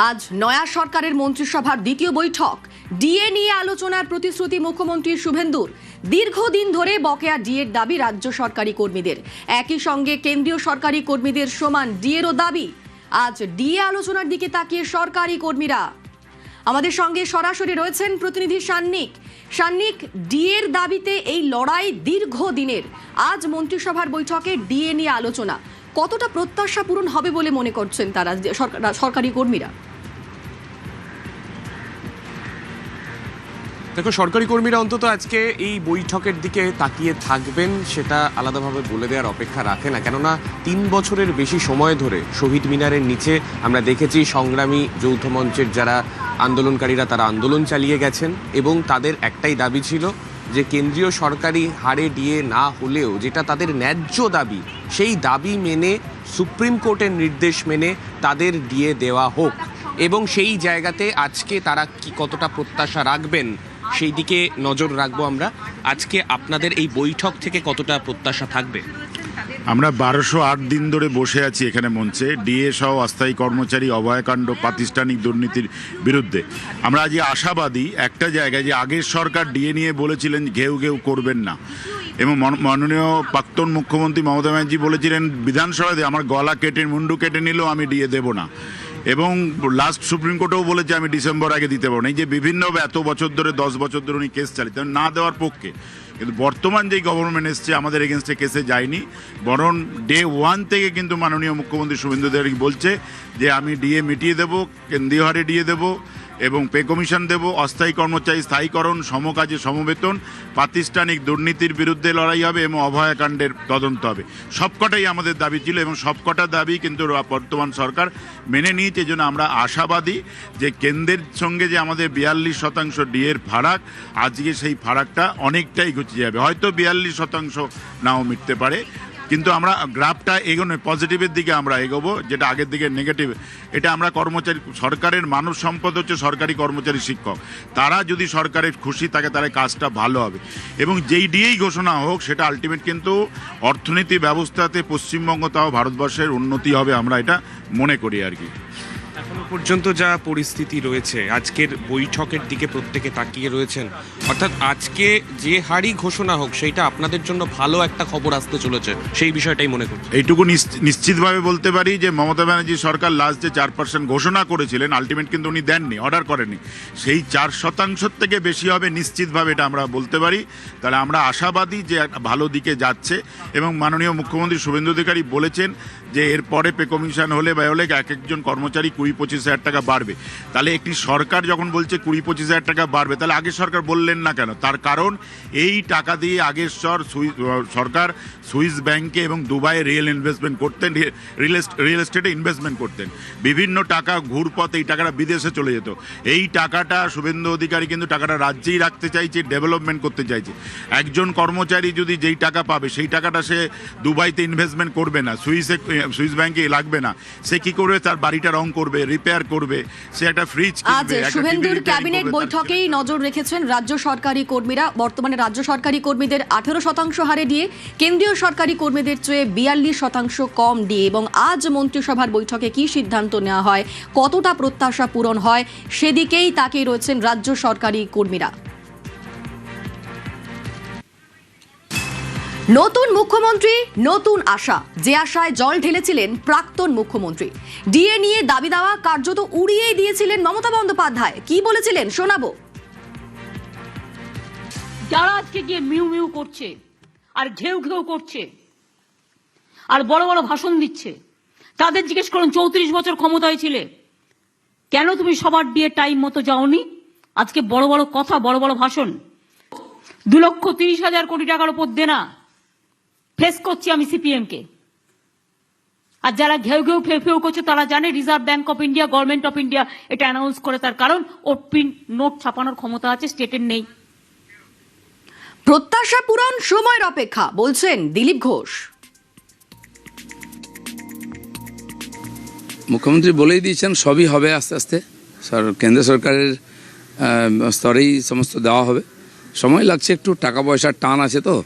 আজ নয়া সরকারের মন্ত্রিসভার দ্বিতীয় বৈঠক। ডিএ নিয়ে আলোচনার প্রতিশ্রুতি মুখ্যমন্ত্রী শুভেন্দুর। দীর্ঘদিন ধরে বকেয়া ডিএর দাবি রাজ্য সরকারি কর্মীদের, একই সঙ্গে কেন্দ্রীয় সরকারি কর্মীদের সমান ডিএরও দাবি। আজ ডিএ আলোচনার দিকে তাকিয়ে সরকারি কর্মীরা। আমাদের সঙ্গে সরাসরি রয়েছেন প্রতিনিধি সান্নিক। ডিএর দাবিতে এই লড়াই দীর্ঘদিনের। আজ মন্ত্রিসভার বৈঠকে ডিএ নিয়ে আলোচনা, কতটা প্রত্যাশা পূরণ হবে বলে মনে করছেন তারা সরকারি কর্মীরা? দেখো, সরকারি কর্মীরা অন্তত আজকে এই বৈঠকের দিকে তাকিয়ে থাকবেন সেটা আলাদাভাবে বলে দেওয়ার অপেক্ষা রাখে না। কেননা 3 বছরের বেশি সময় ধরে শহীদ মিনারের নিচে আমরা দেখেছি সংগ্রামী যৌথ মঞ্চের যারা আন্দোলনকারীরা তারা আন্দোলন চালিয়ে গেছেন এবং তাদের একটাই দাবি ছিল যে কেন্দ্রীয় সরকারি হারে ডিএ না হলেও যেটা তাদের ন্যায্য দাবি, সেই দাবি মেনে সুপ্রিম কোর্টের নির্দেশ মেনে তাদের ডিএ দেওয়া হোক। এবং সেই জায়গাতে আজকে তারা কি কতটা প্রত্যাশা রাখবেন সেই দিকে নজর রাখবো আমরা। আজকে আপনাদের এই বৈঠক থেকে কতটা প্রত্যাশা থাকবে? আমরা 1208 দিন ধরে বসে আছি এখানে মঞ্চে, ডিএ সহ অস্থায়ী কর্মচারী অভয়াকাণ্ড প্রাতিষ্ঠানিক দুর্নীতির বিরুদ্ধে। আমরা আজ আশাবাদী একটা জায়গায় যে আগের সরকার ডিএ নিয়ে বলেছিলেন ঘেউ ঘেউ করবেন না, এবং মাননীয় প্রাক্তন মুখ্যমন্ত্রী মমতা ব্যানার্জি বলেছিলেন বিধানসভায় আমার গলা কেটে মুন্ডু কেটে নিলেও আমি ডিএ দেবো না, এবং লাস্ট সুপ্রিম কোর্টেও বলেছে আমি ডিসেম্বর আগে দিতে পারবো না। এই যে বিভিন্ন এত বছর ধরে 10 বছর ধরে উনি কেস চালিয়ে না দেওয়ার পক্ষে, কিন্তু বর্তমান যেই গভর্নমেন্ট এসছে আমাদের এগেনস্টে কেসে যায়নি, বরং ডে 1 থেকে কিন্তু মাননীয় মুখ্যমন্ত্রী শুভেন্দু অধিকারী বলছে যে আমি ডিএ মিটিয়ে দেবো, কেন্দ্রীয় হারে ডিএ দেবো এবং পে কমিশন দেব, অস্থায়ী কর্মচারী স্থায়ীকরণ, সমকাজে সমবেতন, প্রাতিষ্ঠানিক দুর্নীতির বিরুদ্ধে লড়াই হবে এবং অভয়াকাণ্ডের তদন্ত হবে। সবকটাই আমাদের দাবি ছিল এবং সবকটা দাবি কিন্তু বর্তমান সরকার মেনে নিয়েছে। জন্য আমরা আশাবাদী যে কেন্দ্রের সঙ্গে যে আমাদের 42% ডিএর ফারাক, আজকে সেই ফারাকটা অনেকটাই ঘুচে যাবে। হয়তো 42% নাও মিটতে পারে, কিন্তু আমরা গ্রাফটা এগোনো পজিটিভের দিকে আমরা এগোবো, যেটা আগের দিকে নেগেটিভ। এটা আমরা কর্মচারী, সরকারের মানব সম্পদ হচ্ছে সরকারি কর্মচারী শিক্ষক, তারা যদি সরকারের খুশি থাকে তাহলে কাজটা ভালো হবে। এবং যেই ডিএই ঘোষণা হোক সেটা আলটিমেট কিন্তু অর্থনীতি ব্যবস্থাতে পশ্চিমবঙ্গ তাও ভারতবর্ষের উন্নতি হবে, আমরা এটা মনে করি আর কি। এখনো পর্যন্ত যা পরিস্থিতি রয়েছে, আজকের বৈঠকের দিকে প্রত্যেকে তাকিয়ে রয়েছেন, অর্থাৎ আজকে যে হারই ঘোষণা হোক সেইটা আপনাদের জন্য ভালো একটা খবর আসতে চলেছে, সেই বিষয়টাই মনে করছি। এইটুকু নিশ্চিতভাবে বলতে পারি যে মমতা ব্যানার্জি সরকার লাস্ট যে 4% ঘোষণা করেছিলেন, আলটিমেট কিন্তু উনি দেননি, অর্ডার করেননি, সেই 4% থেকে বেশি হবে নিশ্চিতভাবে, এটা আমরা বলতে পারি। তাহলে আমরা আশাবাদী যে ভালো দিকে যাচ্ছে। এবং মাননীয় মুখ্যমন্ত্রী শুভেন্দু অধিকারী বলেছেন যে এরপরে পে কমিশন হলে বা হলে একজন কর্মচারী 20-25 হাজার টাকা বাড়বে। তাহলে একটি সরকার যখন বলছে 20-25 হাজার টাকা বাড়বে, তাহলে আগের সরকার বললেন না কেন? তার কারণ এই টাকা দিয়ে আগের সরকার সুইস ব্যাংকে এবং দুবাইয়ে রিয়েল ইনভেস্টমেন্ট করতেন, রিয়েল এস্টেটে ইনভেস্টমেন্ট করতেন, বিভিন্ন টাকা ঘুরপথ এই টাকাটা বিদেশে চলে যেত। এই টাকাটা শুভেন্দু অধিকারী কিন্তু টাকাটা রাজ্যেই রাখতে চাইছে, ডেভেলপমেন্ট করতে চাইছে। একজন কর্মচারী যদি যেই টাকা পাবে সেই টাকাটা সে দুবাইতে ইনভেস্টমেন্ট করবে না, সুইস ব্যাংকে লাগবে না, সে কি করবে? তার বাড়িটা রং করবে, রিপেয়ার করবে, সে একটা ফ্রিজ কিনবে। শুভেন্দুর ক্যাবিনেট বৈঠকেই নজর রেখেছেন রাজ্য সরকারি কর্মীরা। বর্তমানে রাজ্য সরকারি কর্মীদের 18% হারে দিয়ে, কেন্দ্রীয় সরকারি কর্মীদের চেয়ে 42% কম দিয়ে। এবং আজ মন্ত্রিসভার বৈঠকে কি সিদ্ধান্ত নেওয়া হয়, কতটা প্রত্যাশা পূরণ হয়, সেদিকেই তাকিয়ে রয়েছেন রাজ্য সরকারি কর্মীরা। নতুন মুখ্যমন্ত্রী, নতুন আশা, যে আশায় জল ঢেলেছিলেন প্রাক্তন মুখ্যমন্ত্রী। ডিএ নিয়ে দাবি দাওয়া কার্যত উড়িয়েই দিয়েছিলেন মমতা বন্দ্যোপাধ্যায়। কি বলেছিলেন শোনাবো। যারা আজকে গিয়ে মিউ মিউ করছে আর ঘেউ ঘেউ করছে আর বড় বড় ভাষণ দিচ্ছে, তাদের জিজ্ঞেস করুন 34 বছর ক্ষমতায় ছিলে, কেন তুমি সবার দিয়ে টাইম মতো যাওনি? আজকে বড় বড় কথা, বড় বড় ভাষণ। 2,30,000 কোটি টাকার উপর দেনা ফেস করছি আমি সিপিএম কে। আর যারা ঘেউ ঘেউ ফেউ ফেউ করছে তারা জানে reserve bank of India, government of India এটা অ্যানাউন্স করে, তার কারণ ওর প্রিন্ট নোট ছাপানোর ক্ষমতা আছে, স্টেটের নেই। প্রত্যাশা পূরণ সময়ের অপেক্ষা, বলছেন দিলীপ ঘোষ। মুখ্যমন্ত্রী বলেই দিয়েছেন সবই হবে আস্তে আস্তে, কেন্দ্র সরকারের স্তরেই সমস্ত দেওয়া হবে। সময় লাগছে একটু, টাকা পয়সার টান আছে তো,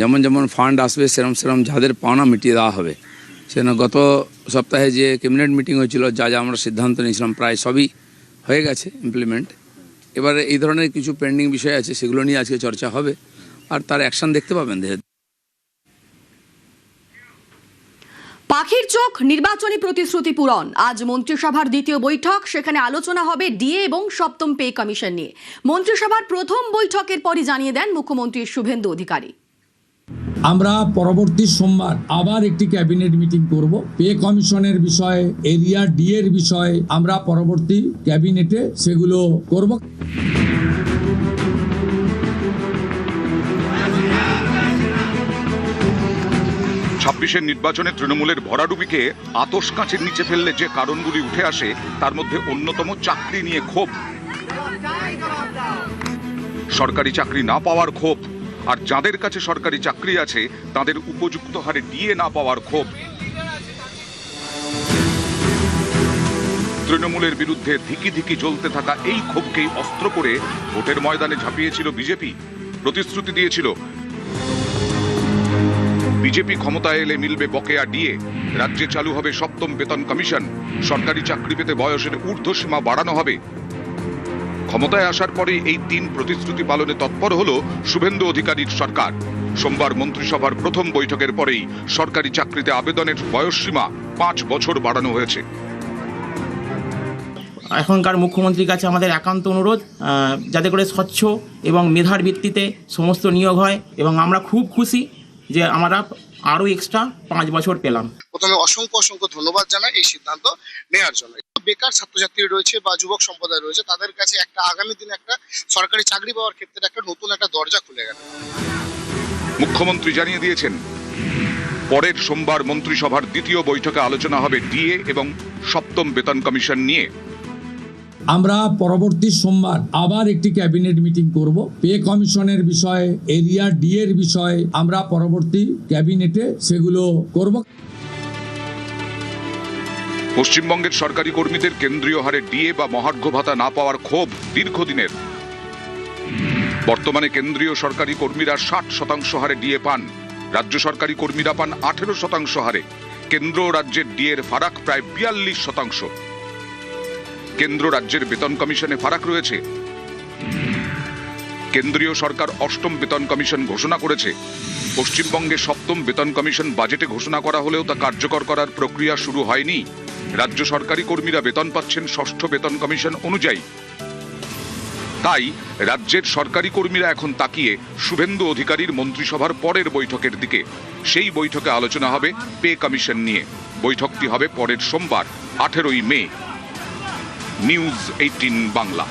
যেমন যেমন ফান্ড আসবে সেরম সেরম যাদের পাওনা মিটিয়ে দেওয়া হবে। সেজন্য গত সপ্তাহে যে ক্যাবিনেট মিটিং হয়েছিল, যা যা আমরা সিদ্ধান্ত নিয়েছিলাম প্রায় সবই হয়ে গেছে ইমপ্লিমেন্ট। এবারে এই ধরনের কিছু পেন্ডিং বিষয় আছে, সেগুলো নিয়ে আজকে চর্চা হবে আর তার অ্যাকশন দেখতে পাবেন। পাখির চোখ নির্বাচনী প্রতিশ্রুতি পূরণ। আজ মন্ত্রিসভার দ্বিতীয় বৈঠক, সেখানে আলোচনা হবে ডিএ এবং সপ্তম পে কমিশন নিয়ে। মন্ত্রিসভার প্রথম বৈঠকের পরই জানিয়ে দেন মুখ্যমন্ত্রী শুভেন্দু অধিকারী। আমরা পরবর্তী সোমবার আবার একটি ক্যাবিনেট মিটিং করব। পে কমিশনের বিষয়ে, এরিয়া ডি এর বিষয়ে আমরা পরবর্তী ক্যাবিনেটে সেগুলো করব। 26-এর নির্বাচনে তৃণমূলের ভরাডুবিকে আতশ কাঁচের নিচে ফেললে যে কারণগুলি উঠে আসে তার মধ্যে অন্যতম চাকরি নিয়ে ক্ষোভ, সরকারি চাকরি না পাওয়ার ক্ষোভ, আর যাদের কাছে সরকারি চাকরি আছে তাদের উপযুক্ত হারে ডিএ না পাওয়ার ক্ষোভ। তৃণমূলের বিরুদ্ধে ধিকি ধিকি জ্বলতে থাকা এই ক্ষোভকেই অস্ত্র করে ভোটের ময়দানে ঝাঁপিয়েছিল বিজেপি। প্রতিশ্রুতি দিয়েছিল বিজেপি ক্ষমতায় এলে মিলবে বকেয়া ডিএ, রাজ্যে চালু হবে সপ্তম বেতন কমিশন, সরকারি চাকরি পেতে বয়সের ঊর্ধ্বসীমা বাড়ানো হবে। ক্ষমতায় আসার পরে এই 3 প্রতিশ্রুতি পালনে তৎপর হল শুভেন্দু অধিকারীর সরকার। সোমবার মন্ত্রিসভার প্রথম বৈঠকের পরেই সরকারি চাকরিতে আবেদনের বয়সসীমা 5 বছর বাড়ানো হয়েছে। এখনকার মুখ্যমন্ত্রীর কাছে আমাদের একান্ত অনুরোধ, যাতে করে স্বচ্ছ এবং মেধার ভিত্তিতে সমস্ত নিয়োগ হয়, এবং আমরা খুব খুশি যে আমরা আরও এক্সট্রা 5 বছর পেলাম। প্রথমে অসংখ্য ধন্যবাদ জানাই এই সিদ্ধান্ত নেওয়ার জন্য। বেকার ছাত্রছাত্রী রয়েছে বা যুবক সম্প্রদায় রয়েছে, তাদের কাছে একটা আগামী দিনে একটা সরকারি চাকরি পাওয়ার ক্ষেত্রে একটা নতুন একটা দরজা খুলে গেল। মুখ্যমন্ত্রী জানিয়ে দিয়েছেন পরের সোমবার মন্ত্রিসভার দ্বিতীয় বৈঠকে আলোচনা হবে ডিএ এবং সপ্তম বেতন কমিশন নিয়ে। আমরা পরবর্তী সোমবার আবার একটি ক্যাবিনেট মিটিং করব। পে কমিশনের বিষয়ে, এরিয়া ডি এর বিষয়ে আমরা পরবর্তী ক্যাবিনেটে সেগুলো করব। পশ্চিমবঙ্গের সরকারি কর্মীদের কেন্দ্রীয় হারে ডিএ বা মহার্ঘ ভাতা না পাওয়ার ক্ষোভ দীর্ঘদিনের। বর্তমানে কেন্দ্রীয় সরকারি কর্মীরা 60% হারে ডিএ পান, রাজ্য সরকারি কর্মীরা পান 18% হারে। কেন্দ্র ও রাজ্যের ডিএর ফারাক প্রায় 42%। কেন্দ্র রাজ্যের বেতন কমিশনে ফারাক রয়েছে। কেন্দ্রীয় সরকার 8ম বেতন কমিশন ঘোষণা করেছে। পশ্চিমবঙ্গে 7ম বেতন কমিশন বাজেটে ঘোষণা করা হলেও তা কার্যকর করার প্রক্রিয়া শুরু হয়নি। রাজ্য সরকারি কর্মীরা বেতন পাচ্ছেন 6ষ্ঠ বেতন কমিশন অনুযায়ী। তাই রাজ্যের সরকারি কর্মীরা এখন তাকিয়ে শুভেন্দু অধিকারীর মন্ত্রিসভার পরের বৈঠকের দিকে। সেই বৈঠকে আলোচনা হবে পে কমিশন নিয়ে। বৈঠকটি হবে পরের সোমবার 18ই মে। নিউজ 18 বাংলা।